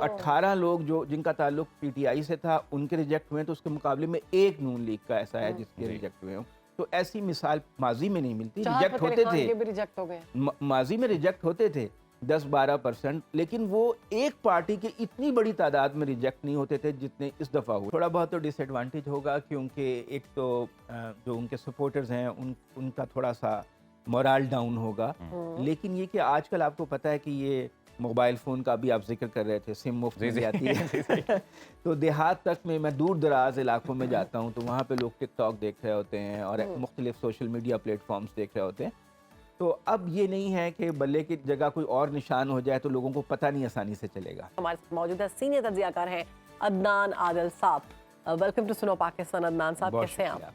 18 लोग जो जिनका ताल्लुक पीटीआई से था उनके रिजेक्ट हुए, तो उसके मुकाबले में एक नून लीग का ऐसा है जिसके रिजेक्ट हुए हों। तो ऐसी मिसाल माजी में नहीं मिलती। रिजेक्ट होते थे, भी रिजेक्ट हो गए। माजी में रिजेक्ट होते थे 10-12%, लेकिन वो एक पार्टी की इतनी बड़ी तादाद में रिजेक्ट नहीं होते थे जितने इस दफ़ा हुए। थोड़ा बहुत तो डिसएडवांटेज होगा, क्योंकि एक तो जो उनके सपोर्टर्स हैं उनका थोड़ा सा मोरल डाउन होगा। लेकिन ये कि आजकल आपको पता है कि ये मोबाइल फ़ोन का भी आप जिक्र कर रहे थे, सिम मुफ्त मिल जाती है। तो देहात तक में मैं दूर दराज इलाकों में जाता हूँ तो वहाँ पे लोग टिकटॉक देख रहे होते हैं और मुख्तलिफ सोशल मीडिया प्लेटफॉर्म्स देख रहे होते हैं। तो अब ये नहीं है कि बल्ले की जगह कोई और निशान हो जाए तो लोगों को पता नहीं आसानी से चलेगा। हमारे साथ मौजूद है सीनियर तज्जियाकार हैं अदनान आदिल साहब। वेलकम टू सुनो पाकिस्तान। अदनान साहब, कैसे हैं आप?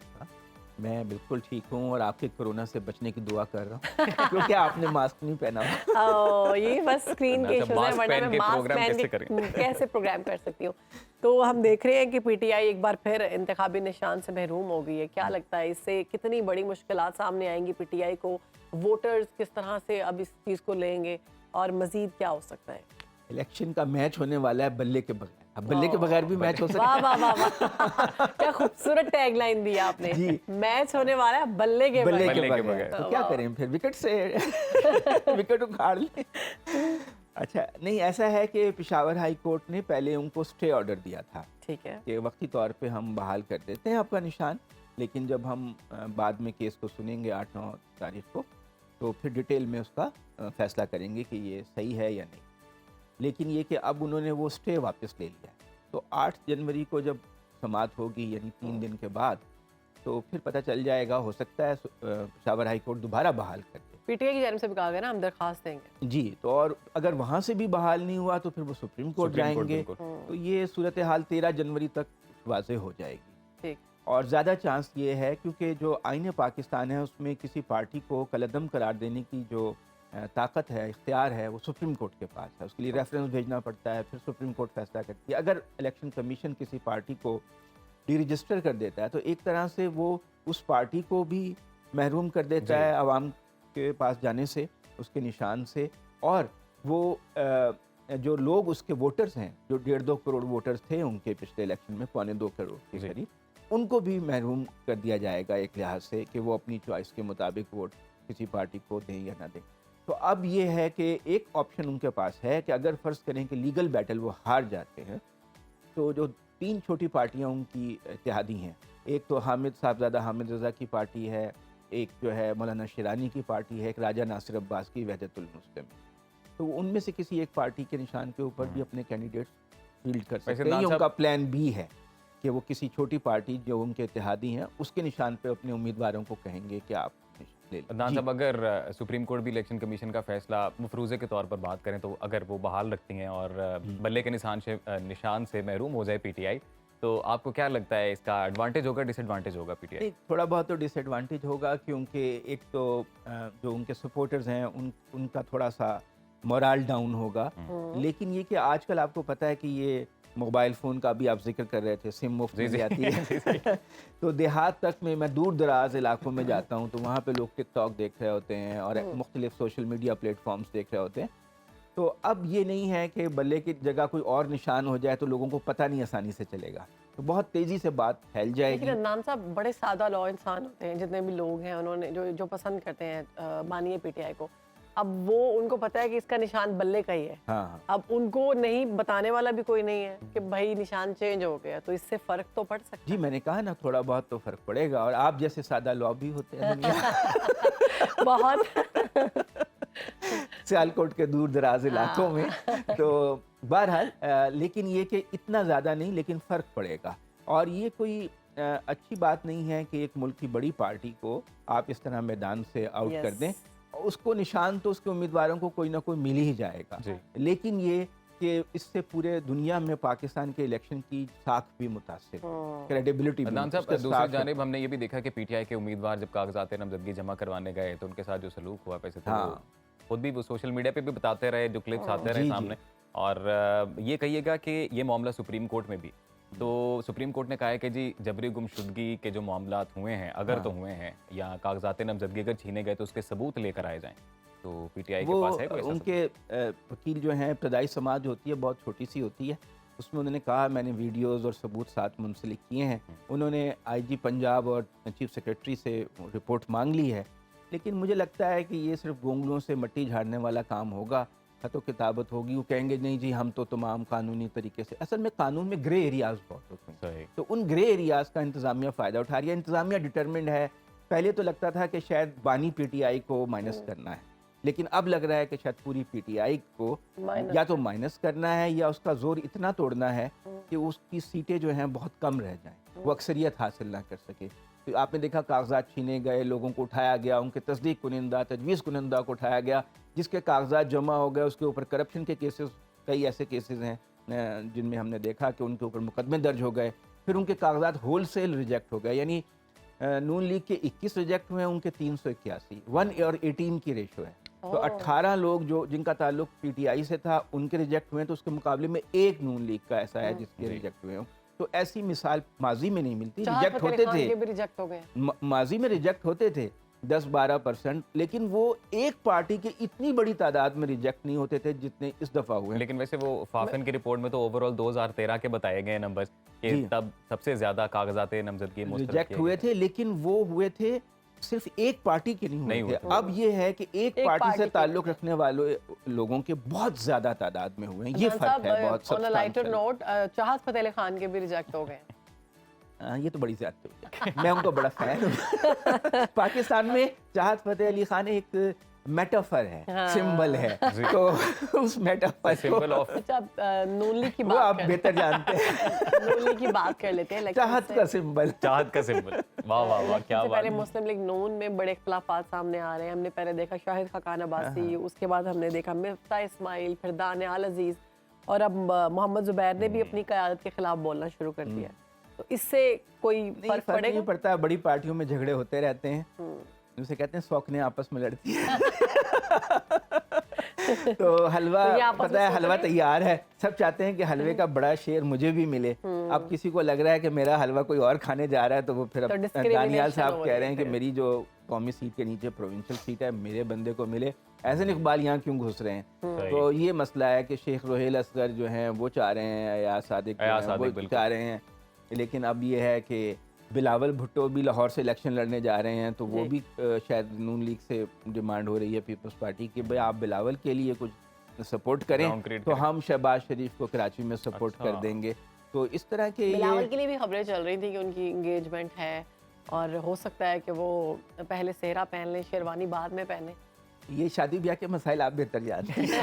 मैं बिल्कुल ठीक हूँ और आपके कोरोना से बचने की दुआ कर रहा हूँ क्योंकि आपने मास्क नहीं पहना हुआ। ये बस स्क्रीन के इश्यूज हैं, वरना मैं मास्क पहन के कैसे प्रोग्राम कर सकती हूँ। तो हम देख रहे हैं कि पीटीआई एक बार फिर इंतखाबी निशान से महरूम हो गई है। क्या लगता है इससे कितनी बड़ी मुश्किलात सामने आएंगी पीटीआई को? वोटर्स किस तरह से अब इस चीज़ को लेंगे और मजीद क्या हो सकता है? इलेक्शन का मैच होने वाला है बल्ले के बगैर। अब बल्ले के बगैर भी मैच हो सकता है। वाह वाह वाह वाह, क्या खूबसूरत टैगलाइन दी आपने जी। मैच होने वाला है बल्ले के बगैर। तो क्या करें फिर, विकेट से विकेट उखाड़ लें। अच्छा नहीं, ऐसा है कि पेशावर हाई कोर्ट ने पहले उनको स्टे ऑर्डर दिया था, ठीक है, कि वक्ती तौर पे हम बहाल कर देते हैं आपका निशान, लेकिन जब हम बाद में केस को सुनेंगे 8-9 तारीख को तो फिर डिटेल में उसका फैसला करेंगे कि ये सही है या नहीं। लेकिन ये कि अब उन्होंने वो स्टे वापस ले लिया है, तो 8 जनवरी को जब समाअत होगी यानी 3 दिन के बाद, तो फिर पता चल जाएगा। हो सकता है पेशावर हाई कोर्ट दोबारा बहाल कर दे। पीटीआई की जानिब से भी कहा गया ना हम दरखास्त देंगे जी। तो और अगर वहाँ से भी बहाल नहीं हुआ तो फिर वो सुप्रीम कोर्ट जाएंगे। तो ये सूरत हाल 13 जनवरी तक वाज़ेह हो जाएगी। ठीक। और ज़्यादा चांस ये है क्योंकि जो आईन पाकिस्तान है उसमें किसी पार्टी को कलअदम करार देने की जो ताकत है, इख्तियार है, वो सुप्रीम कोर्ट के पास है। उसके लिए रेफरेंस भेजना पड़ता है, फिर सुप्रीम कोर्ट फैसला करती है। अगर इलेक्शन कमीशन किसी पार्टी को डीरजिस्टर कर देता है तो एक तरह से वो उस पार्टी को भी महरूम कर देता है आवाम के पास जाने से, उसके निशान से। और वो जो लोग उसके वोटर्स हैं, जो 1.5-2 करोड़ वोटर्स थे उनके पिछले इलेक्शन में, 2.25 करोड़ के करीब, उनको भी महरूम कर दिया जाएगा एक लिहाज से कि वो अपनी चॉइस के मुताबिक वोट किसी पार्टी को दें या ना दें। तो अब ये है कि एक ऑप्शन उनके पास है कि अगर फ़र्ज़ करें कि लीगल बैटल वो हार जाते हैं तो जो 3 छोटी पार्टियां उनकी इत्तेहादी हैं, एक तो हामिद साहबजादा हामिद रज़ा की पार्टी है, एक जो है मौलाना शिरानी की पार्टी है, एक राजा नासिर अब्बास की वहदतुल मुस्लिम। तो उनमें से किसी एक पार्टी के निशान के ऊपर भी अपने कैंडिडेट्स फील्ड कर सकते हैं। ये उनका प्लान बी है कि वो किसी छोटी पार्टी जो उनके इत्तेहादी हैं उसके निशान पे अपने उम्मीदवारों को कहेंगे कि आप अदनान साहब, अगर सुप्रीम कोर्ट भी इलेक्शन कमीशन का फैसला मफरूज़े के तौर पर बात करें तो अगर वो बहाल रखती हैं और बल्ले के निशान से महरूम हो जाए पीटीआई, तो आपको क्या लगता है इसका एडवांटेज होगा डिसएडवांटेज होगा पीटीआई? थोड़ा बहुत तो डिसएडवांटेज होगा, क्योंकि एक तो जो उनके सपोर्टर्स हैं उनका थोड़ा सा मोरल डाउन होगा। लेकिन ये कि आजकल आपको पता है कि ये मोबाइल फ़ोन का भी आप जिक्र कर रहे थे, सिम मुफ्त मिल जाती है। तो देहात तक में मैं दूर दराज इलाकों में जाता हूँ तो वहाँ पे लोग टिकटॉक देख रहे होते हैं और मुख्तलिफ सोशल मीडिया प्लेटफॉर्म्स देख रहे होते हैं। तो अब ये नहीं है कि बल्ले की जगह कोई और निशान हो जाए तो लोगों को पता नहीं आसानी से चलेगा, तो बहुत तेज़ी से बात फैल जाएगी। लेकिन अदनान साहब बड़े सादा लॉ इंसान होते हैं, जितने भी लोग हैं उन्होंने जो पसंद करते हैं मानिए पीटीआई को, अब वो उनको पता है कि इसका निशान बल्ले का ही है। हाँ। अब उनको नहीं बताने वाला भी कोई नहीं है कि भाई निशान चेंज हो गया, तो इससे फर्क तो पड़ सकता है। जी मैंने कहा ना, थोड़ा बहुत तो फर्क पड़ेगा। और आप जैसे सादा लॉ भी होते हैं बहुत सियालकोट के दूर दराज इलाकों में। तो बहरहाल लेकिन ये कि इतना ज़्यादा नहीं, लेकिन फ़र्क पड़ेगा। और ये कोई अच्छी बात नहीं है कि एक मुल्क की बड़ी पार्टी को आप इस तरह मैदान से आउट कर दें। उसको निशान तो उसके उम्मीदवारों को कोई ना कोई मिल ही जाएगा, लेकिन ये कि इससे पूरे दुनिया में पाकिस्तान के इलेक्शन की साख भी मुतासिर, क्रेडिबिलिटी भी। अदनान साहब, दूसरी जानिब हमने ये भी देखा कि पीटीआई के उम्मीदवार जब कागजात नामजदगी जमा करवाने गए तो उनके साथ जो सलूक हुआ, वैसे तो खुद भी वो सोशल मीडिया पे भी बताते रहे, जो क्लिप्स आते रहे सामने। और ये कहिएगा कि ये मामला सुप्रीम कोर्ट में भी, तो सुप्रीम कोर्ट ने कहा है कि जी जबरी गुमशुदगी के जो मामलात हुए हैं, अगर तो हुए हैं, या कागजात नामजदगी अगर छीने गए तो उसके सबूत लेकर आए जाएं। تو پی ٹی آئی کے پاس ہے کوئی ایسا ان کے وکیل جو ہیں ابتدائی سماج ہوتی ہے بہت چھوٹی سی ہوتی ہے، اس میں انہوں نے کہا میں نے ویڈیوز اور ثبوت ساتھ منسلک کیے ہیں، انہوں نے آئی جی پنجاب اور چیف سیکریٹری سے رپورٹ مانگ لی ہے، لیکن مجھے لگتا ہے کہ یہ صرف گونگلوں سے مٹی جھاڑنے والا کام ہوگا، خط و کتابت ہوگی، وہ کہیں گے نہیں جی ہم تو تمام قانونی طریقے سے، اصل میں قانون میں گرے ایریاز بہت ہوتے ہیں، صحیح. تو ان گرے ایریاز کا انتظامیہ فائدہ اٹھا رہی ہے، انتظامیہ ڈٹرمنڈ ہے، پہلے تو لگتا تھا کہ شاید بانی پی ٹی آئی کو مائنس کرنا ہے، لیکن اب لگ رہا ہے کہ شاید پوری پی ٹی آئی کو یا تو مائنس کرنا ہے یا اس کا زور اتنا توڑنا ہے کہ اس کی سیٹیں جو ہیں بہت کم رہ جائیں، وہ اکثریت حاصل نہ کر سکے. تو آپ نے دیکھا کاغذات چھینے گئے، لوگوں کو اٹھایا گیا، ان کے تصدیق کنندہ تجویز کنندہ کو اٹھایا گیا، جس کے کاغذات جمع ہو گئے اس کے اوپر کرپشن کے کیسز، کئی ایسے کیسز ہیں جن میں ہم نے دیکھا کہ ان کے اوپر مقدمے درج ہو گئے، پھر ان کے کاغذات ہول سیل ریجیکٹ ہو گئے، یعنی نون لیگ کے 21 ریجیکٹ ہوئے ہیں، ان کے 381، 1:18 کی ریشو ہے. تو 18 لوگ جو جن کا تعلق پی ٹی آئی سے تھا ان کے ریجیکٹ ہوئے ہیں، تو اس کے مقابلے میں ایک نون لیگ کا ایسا ہے جس کے ریجیکٹ ہوئے ہوں. تو ایسی مثال ماضی میں نہیں ملتی، ریجیکٹ ہوتے تھے، ماضی میں ریجیکٹ ہوتے تھے 10-12%، لیکن وہ ایک پارٹی کے اتنی بڑی تعداد میں ریجیکٹ نہیں ہوتے تھے جتنے اس دفعہ ہوئے. لیکن ویسے وہ فاکن کی رپورٹ میں تو اوورال 2013 کے بتائے گئے نمبرز کہ تب سب سے زیادہ کاغذات نامزدگی ریجیکٹ ہوئے تھے، لیکن وہ ہوئے تھے صرف ایک پارٹی کے نہیں ہوئے تھے. اب یہ ہے کہ ایک پارٹی سے تعلق رکھنے والے لوگوں کے بہت زیادہ تعداد میں ہوئے ہیں، یہ فرق ہے بہت سبسٹانشل. چاہت فتح علی خان کے بھی ریجیکٹ ہو گئے. یہ تو بڑی زیادتی ہوئی ہے، میں ان کو بڑا فین ہوں. پاکستان میں چاہت فتح علی خان ایک میٹافر ہے، سمبل ہے، تو اس میٹافر سمبل آف نون لیگ کی وہ آپ بہتر جانتے ہیں، نون لیگ کی بات کر لیتے ہیں. چاہت کا سمبل، چاہت کا سمبل. واہ واہ واہ کیا بات. پہلے مسلم لیگ نون میں بڑے اختلافات سامنے آ رہے ہیں. ہم نے پہلے دیکھا شاہد خاقان عباسی، اس کے بعد ہم نے دیکھا مفتاح اسماعیل، پھر دانیال عزیز، اور اب محمد زبیر نے بھی اپنی قیادت کے خلاف بولنا شروع کر دیا. تو اس سے کوئی فرق پڑے گا؟ نہیں پڑتا. بڑی پارٹیوں میں جھگڑے ہوتے رہتے ہیں، جسے کہتے ہیں سوکھنے آپس میں لڑتی ہیں. تو حلوہ پتہ ہے، حلوہ تیار ہے، سب چاہتے ہیں کہ حلوے کا بڑا شیئر مجھے بھی ملے. اب کسی کو لگ رہا ہے کہ میرا حلوہ کوئی اور کھانے جا رہا ہے، تو وہ پھر دانیال صاحب کہہ رہے ہیں کہ میری جو قومی سیٹ کے نیچے پروونشل سیٹ ہے میرے بندے کو ملے. احسن اقبال یہاں کیوں گھس رہے ہیں؟ تو یہ مسئلہ ہے کہ شیخ روہیل اصغر جو ہیں وہ چاہ رہے ہیں، ایاز صادق وہ چاہ رہے ہیں، لیکن اب یہ ہے کہ بلاول بھٹو بھی لاہور سے الیکشن لڑنے جا رہے ہیں، تو وہ بھی شاید نون لیگ سے ڈیمانڈ ہو رہی ہے پیپلز پارٹی کی بھائی آپ بلاول کے لیے کچھ سپورٹ کریں تو ہم شہباز شریف کو کراچی میں سپورٹ کر دیں گے. تو اس طرح کے بلاول کے لیے بھی خبریں چل رہی تھیں کہ ان کی انگیجمنٹ ہے اور ہو سکتا ہے کہ وہ پہلے صحرا پہن لیں، شیروانی بعد میں پہنیں. یہ شادی بیاہ کے مسائل آپ بہتر جانتے ہیں.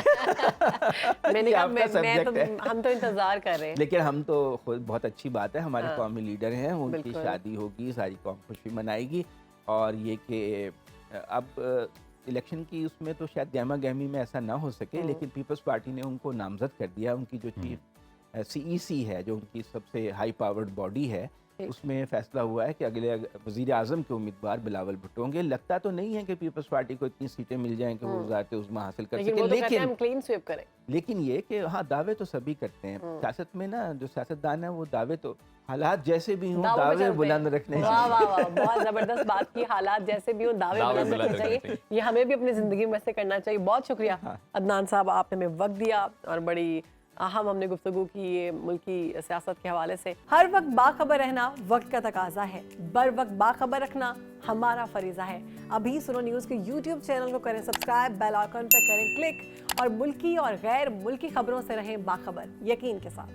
ہم تو انتظار کر رہے ہیں، لیکن ہم تو خود بہت اچھی بات ہے، ہمارے قومی لیڈر ہیں، ان کی شادی ہوگی، ساری قوم خوشی منائے گی. اور یہ کہ اب الیکشن کی اس میں تو شاید گہما گہمی میں ایسا نہ ہو سکے، لیکن پیپلز پارٹی نے ان کو نامزد کر دیا. ان کی جو چیف سی ای سی ہے، جو ان کی سب سے ہائی پاورڈ باڈی ہے، اس میں فیصلہ ہوا ہے کہ اگلے وزیر اعظم کے امیدوار بلاول بھٹو ہوں گے. لگتا تو نہیں ہے کہ پیپلز پارٹی کو اتنی سیٹیں مل جائیں کہ وہ وزارت عظمیٰ حاصل کر سکے، لیکن یہ کہ ہاں دعوے تو سبھی کرتے ہیں. سیاست میں نا جو سیاستدان ہیں وہ دعوے تو حالات جیسے بھی ہوں دعوے بلند رکھنے چاہیے. بہت زبردست بات کی، حالات جیسے بھی ہوں دعوے بلند رکھنے چاہیے. یہ ہمیں بھی اپنی زندگی میں سے کرنا چاہیے. بہت شکریہ عدنان صاحب، آپ نے ہمیں وقت دیا اور بڑی اہم ہم نے گفتگو کی ملکی سیاست کے حوالے سے. ہر وقت باخبر رہنا وقت کا تقاضا ہے، بر وقت باخبر رکھنا ہمارا فریضہ ہے. ابھی سنو نیوز کے یوٹیوب چینل کو کریں سبسکرائب، بیل آئیکن پر کریں کلک، اور ملکی اور غیر ملکی خبروں سے رہیں باخبر، یقین کے ساتھ.